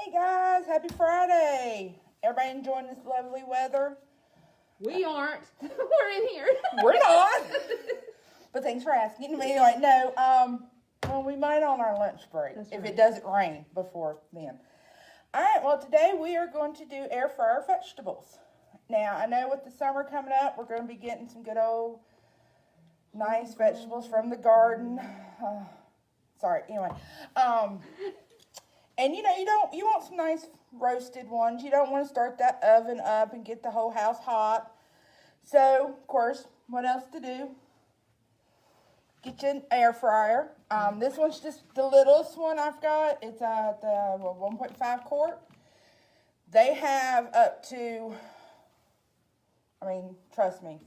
Hey guys, happy Friday. Everybody enjoying this lovely weather? We aren't. We're in here. We're not. But thanks for asking. Anyway, no, well, we might on our lunch break if it doesn't rain before then. All right, well, today we are going to do air fryer vegetables. Now, I know with the summer coming up, we're going to be getting some good old nice vegetables from the garden. Anyway. And you want some nice roasted ones. You don't want to start that oven up and get the whole house hot. So, of course, what else to do? Get you an air fryer. This one's just the littlest one I've got. It's the 1.5 quart. They have up to, trust me,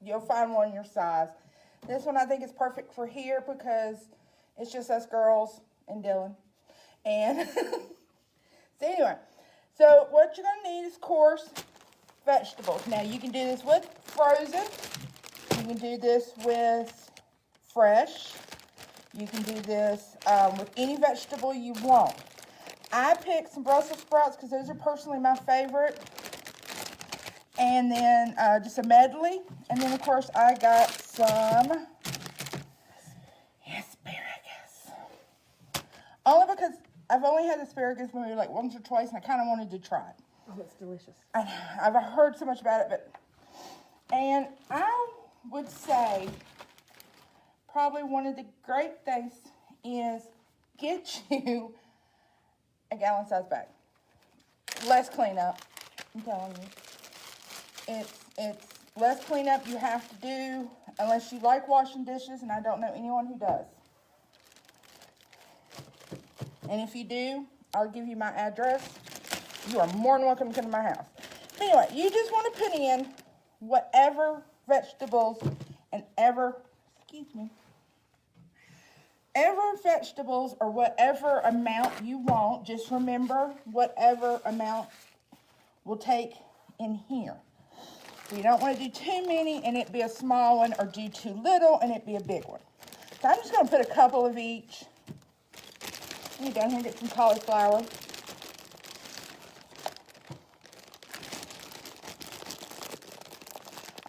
you'll find one your size. This one I think is perfect for here because it's just us girls and Dylan. And so anyway, so what you're going to need is coarse vegetables. Now you can do this with frozen. You can do this with fresh. You can do this with any vegetable you want. I picked some Brussels sprouts because those are personally my favorite. And then just a medley. And then of course I got some asparagus. Only because I've only had asparagus maybe like once or twice, and I kind of wanted to try it. Oh, it's delicious. I've heard so much about it, and I would say probably one of the great things is get you a gallon-size bag. Less cleanup, I'm telling you. It's less cleanup you have to do unless you like washing dishes, and I don't know anyone who does. And if you do, I'll give you my address. You are more than welcome to come to my house. But anyway, you just want to put in whatever vegetables and ever vegetables or whatever amount you want. Just remember whatever amount will take in here. So you don't want to do too many and it be a small one, or do too little and it be a big one. So I'm just going to put a couple of each. Let me down here and get some cauliflower.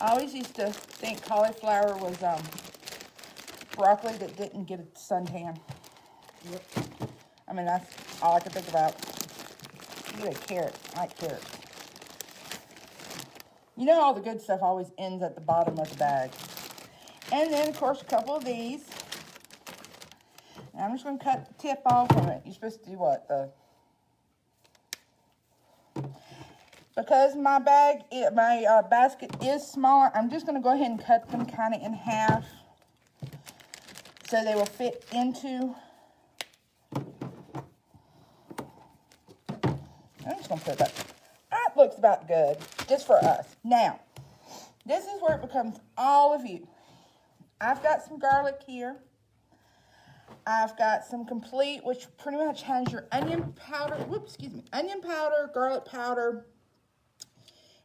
I always used to think cauliflower was broccoli that didn't get a suntan. Yep. That's all I could think about. You get a carrot. I like carrots. You know all the good stuff always ends at the bottom of the bag. And then, of course, a couple of these. I'm just going to cut the tip off from it. You're supposed to do what? Because my basket is smaller, I'm just going to go ahead and cut them kind of in half so they will fit into. I'm just going to put that. That looks about good, just for us. Now, this is where it becomes all of you. I've got some garlic here. I've got some complete, which pretty much has your onion powder, onion powder, garlic powder,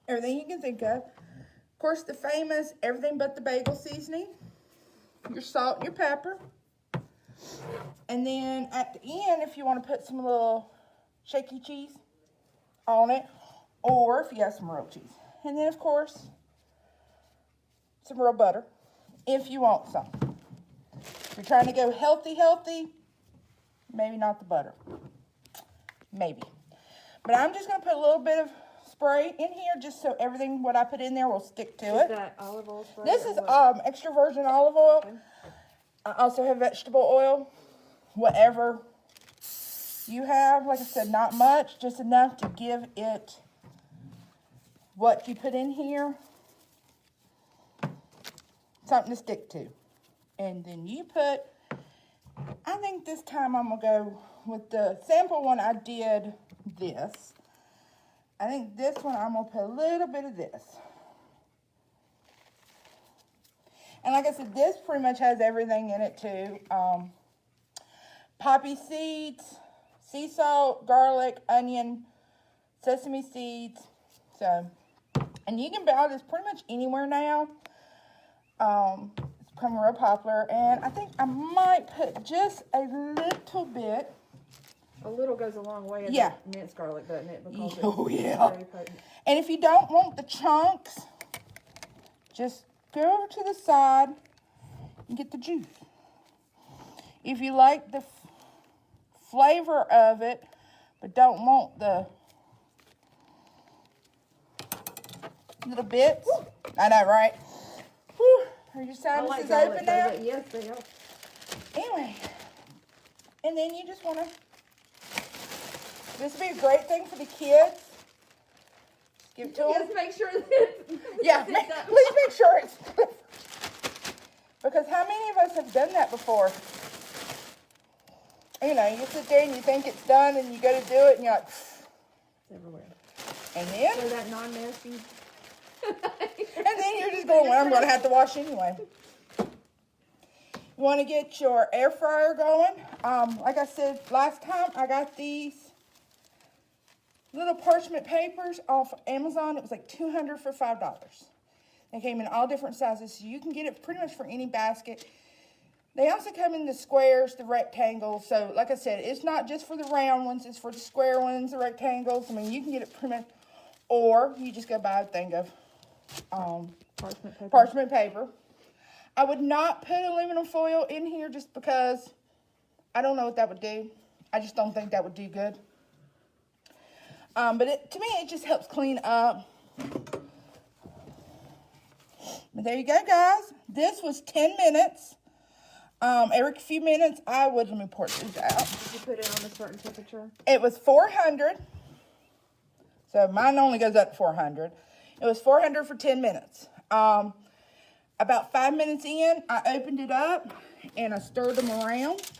everything you can think of. Of course, the famous everything but the bagel seasoning, your salt and your pepper. And then at the end, if you want to put some little shaky cheese on it, or if you have some real cheese. And then, of course, some real butter, if you want some. If you're trying to go healthy, maybe not the butter. Maybe. But I'm just going to put a little bit of spray in here just so everything, what I put in there, will stick to it. Is that olive oil spray? This is extra virgin olive oil. Okay. I also have vegetable oil. Whatever you have. Like I said, not much. Just enough to give it what you put in here something to stick to. And then you put, I think this time I'm going to go with the sample one I did this. I think this one I'm going to put a little bit of this. And like I said, this pretty much has everything in it too. Poppy seeds, sea salt, garlic, onion, sesame seeds. So, and you can buy this pretty much anywhere now. It's becoming real popular, and I think I might put just a little bit A little goes a long way in Yeah. minced garlic, doesn't it? Because Oh, it's yeah. very potent. And if you don't want the chunks, just go over to the side and get the juice. If you like the flavor of it, but don't want the little bits. I know, right? Whew. Are your sinuses garlic, open now? but yes, they are. Anyway, and then you just want to, this would be a great thing for the kids. Give it to them. Just make sure that Yeah, please make sure it's, because how many of us have done that before? You know, you sit there and you think it's done and you go to do it and you're like, it's everywhere. and then, So that non-nasty. and then you're just going, well, I'm going to have to wash anyway. You want to get your air fryer going. Like I said last time, I got these little parchment papers off Amazon. It was like $200 for $5. They came in all different sizes, so you can get it pretty much for any basket. They also come in the squares, the rectangles. So, like I said, it's not just for the round ones. It's for the square ones, the rectangles. I mean, you can get it pretty much, or you just go buy a thing of Parchment paper. parchment paper. I would not put aluminum foil in here just because I don't know what that would do. I just don't think that would do good. But to me, it just helps clean up. But there you go, guys. This was 10 minutes. Every few minutes, let me pour these out. Did you put it on a certain temperature? It was 400. So mine only goes up to 400. It was 400 for 10 minutes. About 5 minutes in, I opened it up and I stirred them around. It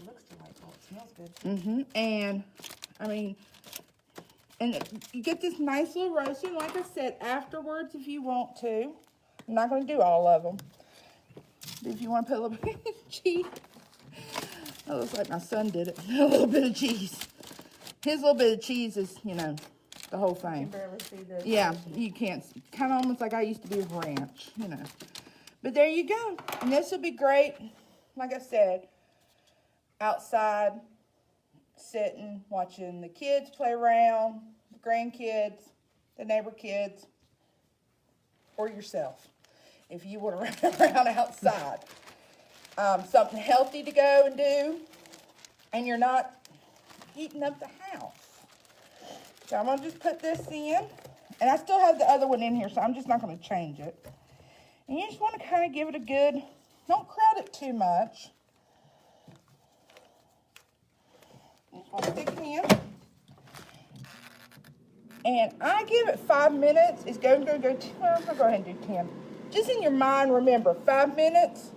looks delightful. It smells good. And I mean, and you get this nice little roasting, like I said, afterwards if you want to. I'm not going to do all of them. But if you want to put a little bit of cheese. That looks like my son did it. A little bit of cheese. His little bit of cheese is, you know, the whole You can thing. barely see the. Yeah, you can't. Kind of almost like I used to be with ranch, you know. But there you go. And this would be great, like I said, outside, sitting, watching the kids play around, the grandkids, the neighbor kids, or yourself, if you want to run around outside. Something healthy to go and do, and you're not heating up the house. So I'm going to just put this in. And I still have the other one in here, so I'm just not going to change it. And you just want to kind of give it a good, don't crowd it too much. You just want to stick it in. And I give it 5 minutes. It's going to go, well, I'll go ahead and do 10. Just in your mind, remember, 5 minutes,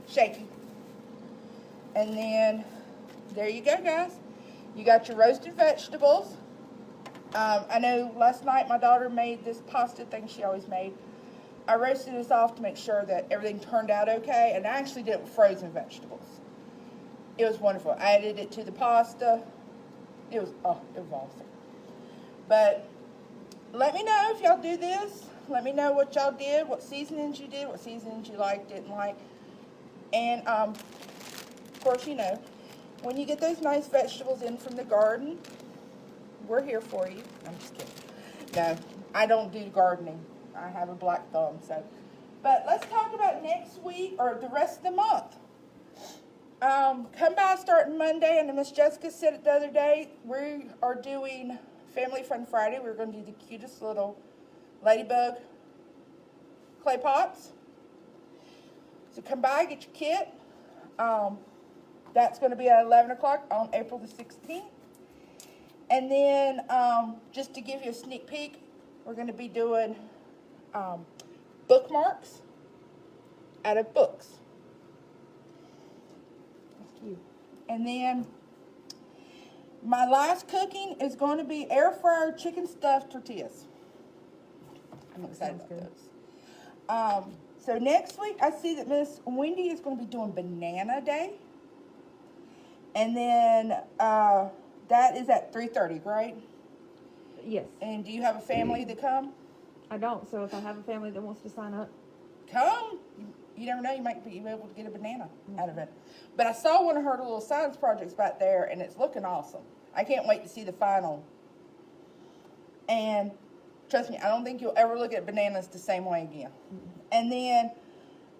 shaking. And then, there you go, guys. You got your roasted vegetables. I know last night my daughter made this pasta thing she always made. I roasted this off to make sure that everything turned out okay, and I actually did it with frozen vegetables. It was wonderful. I added it to the pasta. It was awesome. But let me know if y'all do this. Let me know what y'all did, what seasonings you did, what seasonings you liked, didn't like. And, of course, you know, when you get those nice vegetables in from the garden, we're here for you. I'm just kidding. No, I don't do gardening. I have a black thumb, so. But let's talk about next week, or the rest of the month. Come by starting Monday, and Miss Jessica said it the other day, we are doing Family Fun Friday. We're going to do the cutest little ladybug clay pots. So come by, get your kit. That's going to be at 11 o'clock on April the 16th. And then, just to give you a sneak peek, we're going to be doing bookmarks out of books. That's cute. And then, my last cooking is going to be air fryer chicken stuffed tortillas. I'm excited about those. So next week, I see that Miss Wendy is going to be doing Banana Day. And then, that is at 3:30, right? Yes. And do you have a family that come? I don't. So if I have a family that wants to sign up, Come. you never know, you might be able to get a banana out of it. But I saw one of her little science projects back there, and it's looking awesome. I can't wait to see the final. And trust me, I don't think you'll ever look at bananas the same way again. And then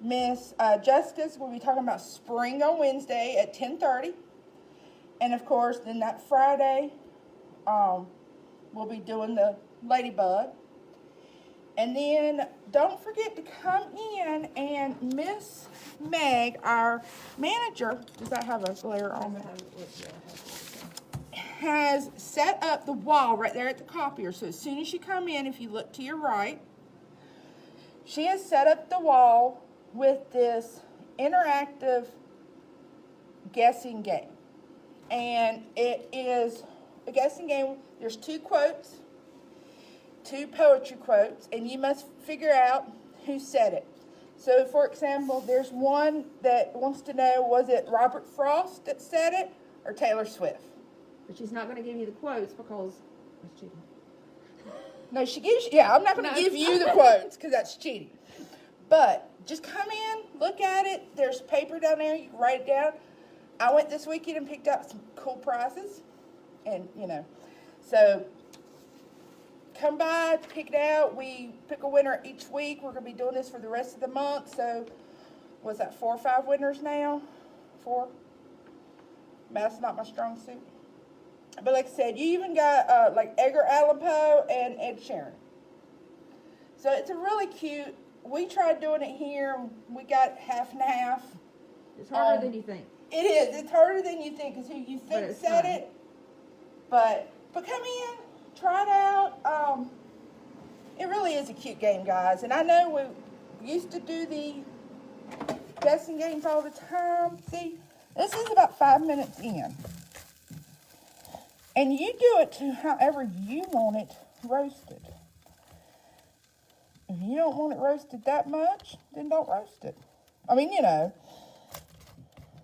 Miss Jessica's will be talking about spring on Wednesday at 10:30. And of course, then that Friday, we'll be doing the ladybug. And then don't forget to come in, and Miss Meg, our manager, does that have a glare on it? Has set up the wall right there at the copier. So as soon as you come in, if you look to your right, she has set up the wall with this interactive guessing game. And it is a guessing game. There's 2 quotes. 2 poetry quotes, and you must figure out who said it. So, for example, there's one that wants to know, was it Robert Frost that said it or Taylor Swift? But she's not going to give you the quotes because it's cheating. No, she gives you, I'm not going to give you the quotes because that's cheating. But just come in, look at it. There's paper down there. You can write it down. I went this weekend and picked up some cool prizes. And, so come by, pick it out. We pick a winner each week. We're going to be doing this for the rest of the month. So, was that 4 or 5 winners now? 4? Math's not my strong suit. But like I said, you even got like Edgar Allan Poe and Ed Sheeran. So it's a really cute. We tried doing it here. We got half and half. It's harder than you think. It is. It's harder than you think because who you think said fun. it. But come in. Try it out. It really is a cute game, guys. And I know we used to do the guessing games all the time. See, this is about 5 minutes in. And you do it to however you want it roasted. If you don't want it roasted that much, then don't roast it. I mean,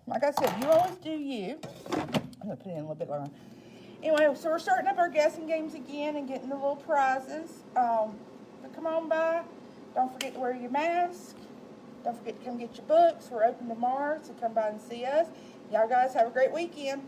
like I said, you always do you. I'm going to put it in a little bit longer. Anyway, so we're starting up our guessing games again and getting the little prizes. So come on by. Don't forget to wear your mask. Don't forget to come get your books. We're open tomorrow, so come by and see us. Y'all guys have a great weekend.